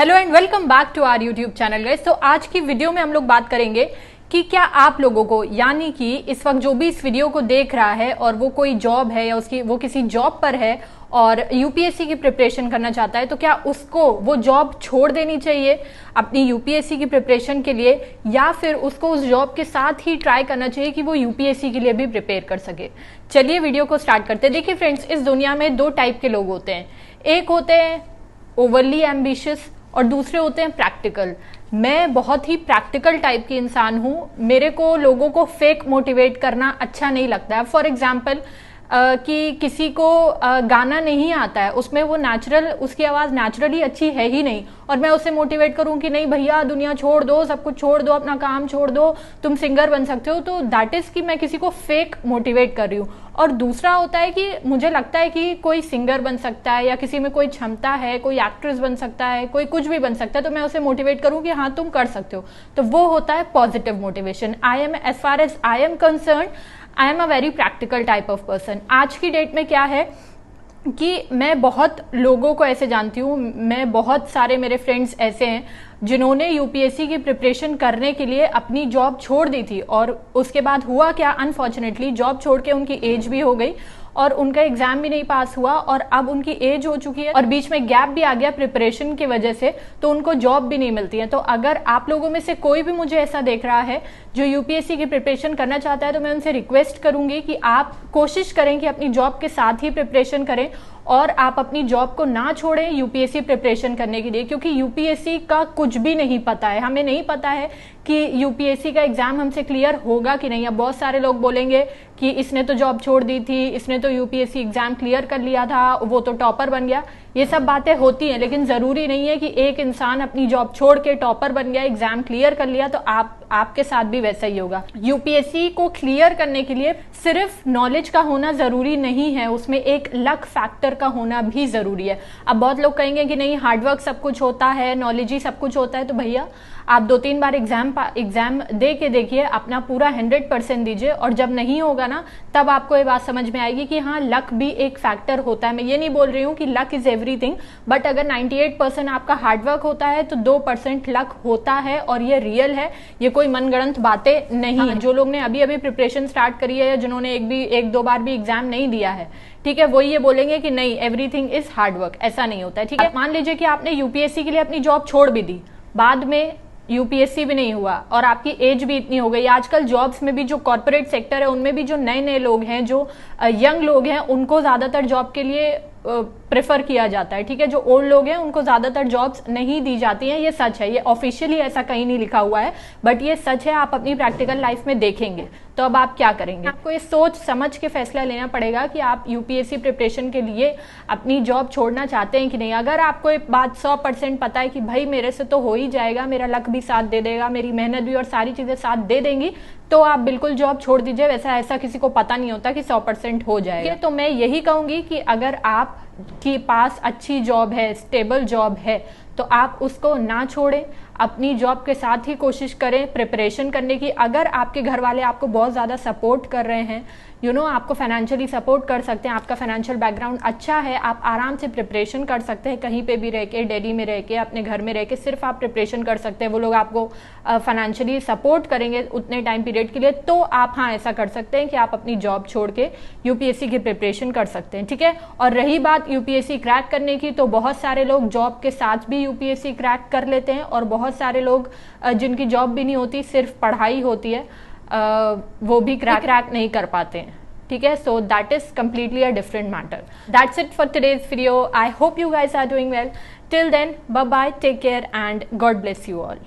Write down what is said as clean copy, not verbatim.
Hello and welcome back to our YouTube channel guys. तो आज की वीडियो में हम लोग बात करेंगे कि क्या आप लोगों को, यानी कि इस वक्त जो भी इस वीडियो को देख रहा है और वो कोई जॉब है या वो किसी जॉब पर है और यूपीएससी की प्रिपरेशन करना चाहता है, तो क्या उसको वो जॉब छोड़ देनी चाहिए अपनी यूपीएससी की प्रिपरेशन के लिए, या फिर उसको उस जॉब के साथ ही ट्राई करना चाहिए कि वो यूपीएससी के लिए भी प्रिपेयर कर सके। चलिए वीडियो को स्टार्ट करते हैं। देखिए फ्रेंड्स, इस दुनिया में दो टाइप के लोग होते हैं। एक होते हैं ओवरली एम्बिशियस और दूसरे होते हैं प्रैक्टिकल। मैं बहुत ही प्रैक्टिकल टाइप की इंसान हूं। मेरे को लोगों को फेक मोटिवेट करना अच्छा नहीं लगता है। फॉर एग्जाम्पल कि किसी को गाना नहीं आता है, उसमें वो नेचुरल, उसकी आवाज नेचुरली अच्छी है ही नहीं, और मैं उसे मोटिवेट करूं कि नहीं भैया दुनिया छोड़ दो, सब कुछ छोड़ दो, अपना काम छोड़ दो, तुम सिंगर बन सकते हो, तो दैट इज कि मैं किसी को फेक मोटिवेट कर रही हूँ। और दूसरा होता है कि मुझे लगता है कि कोई सिंगर बन सकता है या किसी में कोई क्षमता है, कोई एक्ट्रेस बन सकता है, कोई कुछ भी बन सकता है, तो मैं उसे मोटिवेट करूं कि हाँ तुम कर सकते हो। तो वो होता है positive motivation. As far as I am concerned, I am a very practical type of person. आज की डेट में क्या है कि मैं बहुत लोगों को ऐसे जानती हूँ, मैं बहुत सारे मेरे फ्रेंड्स ऐसे हैं जिन्होंने यूपीएससी की प्रिपरेशन करने के लिए अपनी जॉब छोड़ दी थी, और उसके बाद हुआ क्या, अनफॉर्चुनेटली जॉब छोड़ के उनकी एज भी हो गई और उनका एग्जाम भी नहीं पास हुआ, और अब उनकी एज हो चुकी है और बीच में गैप भी आ गया प्रिपरेशन की वजह से, तो उनको जॉब भी नहीं मिलती है। तो अगर आप लोगों में से कोई भी मुझे ऐसा देख रहा है जो यूपीएससी की प्रिपरेशन करना चाहता है, तो मैं उनसे रिक्वेस्ट करूंगी कि आप कोशिश करें कि अपनी जॉब के साथ ही प्रिपरेशन करें और आप अपनी जॉब को ना छोड़ें यूपीएससी प्रिपरेशन करने के लिए, क्योंकि यूपीएससी का कुछ भी नहीं पता है। हमें नहीं पता है कि यूपीएससी का एग्जाम हमसे क्लियर होगा कि नहीं। अब बहुत सारे लोग बोलेंगे कि इसने तो जॉब छोड़ दी थी, इसने तो यूपीएससी एग्जाम क्लियर कर लिया था, वो तो टॉपर बन गया। ये सब बातें होती हैं, लेकिन जरूरी नहीं है कि एक इंसान अपनी जॉब छोड़ के टॉपर बन गया, एग्जाम क्लियर कर लिया तो आपके साथ भी वैसा ही होगा। यूपीएससी को क्लियर करने के लिए सिर्फ नॉलेज का होना जरूरी नहीं है, उसमें एक लक फैक्टर का होना भी जरूरी है। अब बहुत लोग कहेंगे कि नहीं हार्डवर्क सब कुछ होता है, नॉलेज ही सब कुछ होता है, तो भैया आप 2-3 बार एग्जाम दे के देखिए, अपना पूरा 100% दीजिए, और जब नहीं होगा ना तब आपको ये बात समझ में आएगी कि हाँ लक भी एक फैक्टर होता है। मैं ये नहीं बोल रही हूँ कि लक इज एवरीथिंग, बट अगर 98% आपका हार्डवर्क होता है तो 2% लक होता है, और ये रियल है, ये कोई मनगढ़ंत बातें नहीं है। जो लोग ने अभी अभी प्रिपरेशन स्टार्ट करी है या जिन्होंने एक दो बार भी एग्जाम नहीं दिया है, ठीक है, वो ये बोलेंगे कि नहीं एवरीथिंग इज हार्डवर्क, ऐसा नहीं होता है। ठीक है, मान लीजिए कि आपने यूपीएससी के लिए अपनी जॉब छोड़ भी दी, बाद में यूपीएससी भी नहीं हुआ और आपकी एज भी इतनी हो गई। आजकल जॉब्स में भी जो कॉर्पोरेट सेक्टर है उनमें भी जो नए नए लोग हैं, जो यंग लोग हैं, उनको ज्यादातर जॉब के लिए प्रेफर किया जाता है। ठीक है, जो ओल्ड लोग हैं उनको ज्यादातर जॉब्स नहीं दी जाती हैं। ये सच है, ये ऑफिशियली ऐसा कहीं नहीं लिखा हुआ है, बट ये सच है, आप अपनी प्रैक्टिकल लाइफ में देखेंगे। तो अब आप क्या करेंगे, आपको ये सोच समझ के फैसला लेना पड़ेगा कि आप यूपीएससी प्रिपरेशन के लिए अपनी जॉब छोड़ना चाहते हैं कि नहीं। अगर आपको एक बात 100% पता है कि भाई मेरे से तो हो ही जाएगा, मेरा लक भी साथ दे देगा, मेरी मेहनत भी और सारी चीजें साथ दे देंगी, तो आप बिल्कुल जॉब छोड़ दीजिए। वैसा ऐसा किसी को पता नहीं होता कि 100% हो जाएगा। तो मैं यही कहूंगी कि अगर आप के पास अच्छी जॉब है, स्टेबल जॉब है, तो आप उसको ना छोड़ें, अपनी जॉब के साथ ही कोशिश करें प्रिपरेशन करने की। अगर आपके घर वाले आपको बहुत ज़्यादा सपोर्ट कर रहे हैं, आपको फाइनेंशियली सपोर्ट कर सकते हैं, आपका फाइनेंशियल बैकग्राउंड अच्छा है, आप आराम से प्रिपरेशन कर सकते हैं, कहीं पे भी रह के, दिल्ली में रह के, अपने घर में रह के सिर्फ आप प्रिपरेशन कर सकते हैं, वो लोग आपको फाइनेंशियली सपोर्ट करेंगे उतने टाइम पीरियड के लिए, तो आप हाँ ऐसा कर सकते हैं कि आप अपनी जॉब छोड़ के यूपीएससी की प्रिपरेशन कर सकते हैं। ठीक है, और रही बात यूपीएससी क्रैक करने की, तो बहुत सारे लोग जॉब के साथ भी यूपीएससी क्रैक कर लेते हैं, और बहुत सारे लोग जिनकी जॉब भी नहीं होती, सिर्फ पढ़ाई होती है, वो भी क्रैक नहीं कर पाते हैं। ठीक है, so that is completely a different matter. That's it for today's video. I hope you guys are doing well. Till then, bye bye, take care and God bless you all.